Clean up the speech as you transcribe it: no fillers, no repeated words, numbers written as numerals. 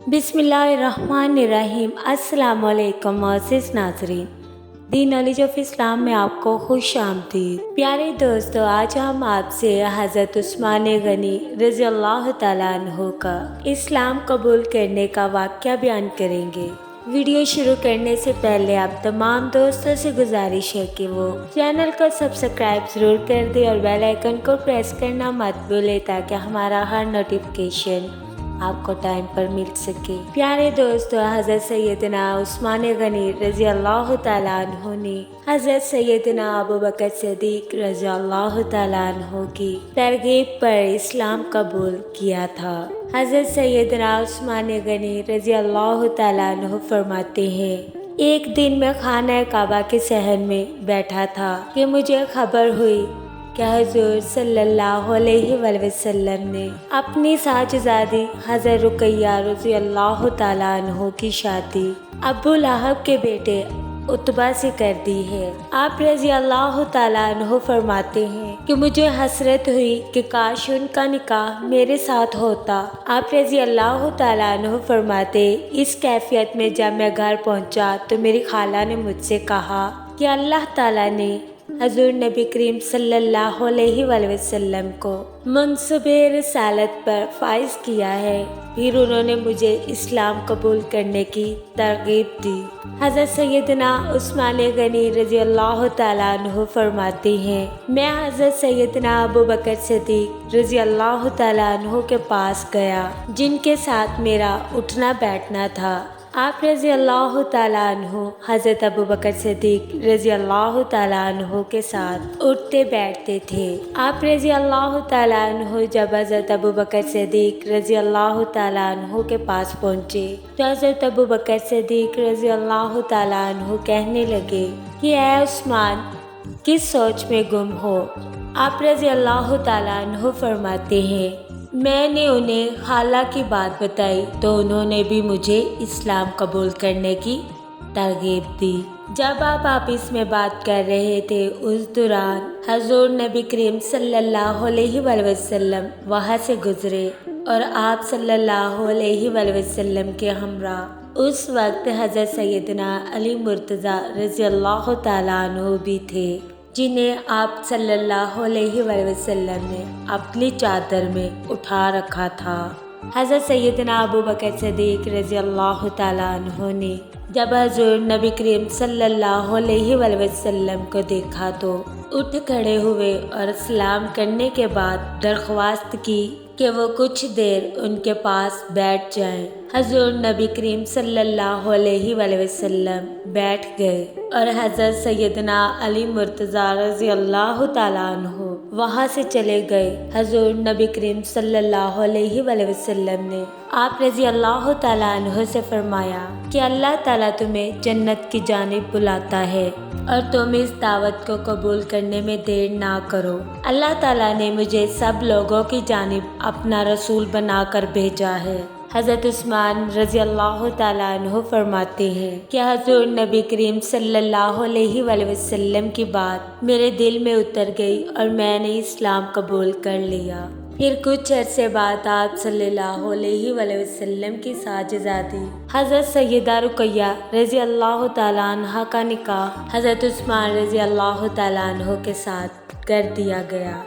بسم اللہ الرحمن الرحیم۔ السلام علیکم معزز ناظرین، دی نالج آف اسلام میں آپ کو خوش آمدید۔ پیارے دوستو، آج ہم آپ سے حضرت عثمان غنی رضی اللہ تعالیٰ عنہ کا اسلام قبول کرنے کا واقعہ بیان کریں گے۔ ویڈیو شروع کرنے سے پہلے آپ تمام دوستوں سے گزارش ہے کہ وہ چینل کو سبسکرائب ضرور کر دیں اور بیل آئیکن کو پریس کرنا مت بھولیں تاکہ ہمارا ہر نوٹیفیکیشن آپ کو ٹائم پر مل سکے۔ پیارے دوستو، حضرت سیدنا عثمان غنی رضی اللہ تعالیٰ عنہ نے حضرت سیدنا ابوبکر صدیق رضی اللہ تعالیٰ عنہ کی ترغیب پر اسلام قبول کیا تھا۔ حضرت سیدنا عثمان غنی رضی اللہ تعالیٰ عنہ فرماتے ہیں، ایک دن میں خانہ کعبہ کے صحن میں بیٹھا تھا کہ مجھے خبر ہوئی کہ حضور صلی اللہ علیہ وآلہ وسلم نے اپنی ساجزادی حضرت رقیہ رضی اللہ تعالیٰ عنہ کی شادی ابو لہب کے بیٹے عتبہ سے کر دی ہے۔ آپ رضی اللہ تعالیٰ عنہ فرماتے ہیں کہ مجھے حسرت ہوئی کہ کاش ان کا نکاح میرے ساتھ ہوتا۔ آپ رضی اللہ تعالیٰ عنہ فرماتے، اس کیفیت میں جب میں گھر پہنچا تو میری خالہ نے مجھ سے کہا کہ اللہ تعالیٰ نے حضور نبی کریم صلی اللہ علیہ وآلہ وسلم کو منصب رسالت پر فائز کیا ہے۔ پھر انہوں نے مجھے اسلام قبول کرنے کی ترغیب دی۔ حضرت سیدنا عثمان غنی رضی اللہ تعالیٰ عنہ فرماتے ہیں، میں حضرت سیدنا ابوبکر صدیق رضی اللہ تعالیٰ عنہ کے پاس گیا جن کے ساتھ میرا اٹھنا بیٹھنا تھا۔ آپ رضی اللہ تعالیٰ عنہ حضرت ابوبکر صدیق رضی اللہ تعالیٰ عنہ کے ساتھ اٹھتے بیٹھتے تھے۔ آپ رضی اللہ تعالیٰ عنہ جب حضرت ابوبکر صدیق رضی اللہ تعالیٰ عنہ کے پاس پہنچے تو حضرت ابوبکر صدیق رضی اللہ تعالیٰ عنہ کہنے لگے کہ اے عثمان، کس سوچ میں گم ہو؟ آپ رضی اللہ تعالیٰ عنہ فرماتے ہیں، میں نے انہیں خالہ کی بات بتائی تو انہوں نے بھی مجھے اسلام قبول کرنے کی ترغیب دی۔ جب آپ آپس میں بات کر رہے تھے اس دوران حضور نبی کریم صلی اللہ علیہ وآلہ وسلم وہاں سے گزرے اور آپ صلی اللہ علیہ وآلہ وسلم کے ہمراہ اس وقت حضرت سیدنا علی مرتضیٰ رضی اللہ تعالیٰ عنہ بھی تھے، جنہیں آپ صلی اللہ علیہ وآلہ وسلم نے اپنی چادر میں اٹھا رکھا تھا۔ حضرت سیدنا ابوبکر صدیق رضی اللہ تعالیٰ عنہ نے جب حضور نبی کریم صلی اللہ علیہ وآلہ وسلم کو دیکھا تو اٹھ کھڑے ہوئے اور سلام کرنے کے بعد درخواست کی کہ وہ کچھ دیر ان کے پاس بیٹھ جائیں۔ حضور نبی کریم صلی اللہ علیہ وآلہ وسلم بیٹھ گئے اور حضرت سیدنا علی مرتضیٰ رضی اللہ تعالیٰ عنہ وہاں سے چلے گئے۔ حضور نبی کریم صلی اللہ علیہ وآلہ وسلم نے آپ رضی اللہ تعالیٰ عنہ سے فرمایا کہ اللہ تعالیٰ تمہیں جنت کی جانب بلاتا ہے اور تم اس دعوت کو قبول کرنے میں دیر نہ کرو۔ اللہ تعالیٰ نے مجھے سب لوگوں کی جانب اپنا رسول بنا کر بھیجا ہے۔ حضرت عثمان رضی اللہ تعالیٰ عنہ فرماتے ہیں کہ حضور نبی کریم صلی اللہ علیہ وآلہ وسلم کی بات میرے دل میں اتر گئی اور میں نے اسلام قبول کر لیا۔ پھر کچھ عرصے بعد آپ صلی اللہ علیہ وآلہ وسلم کی ساجزادی حضرت سیدہ رقیہ رضی اللہ تعالیٰ عنہ کا نکاح حضرت عثمان رضی اللہ تعالیٰ عنہ کے ساتھ کر دیا گیا۔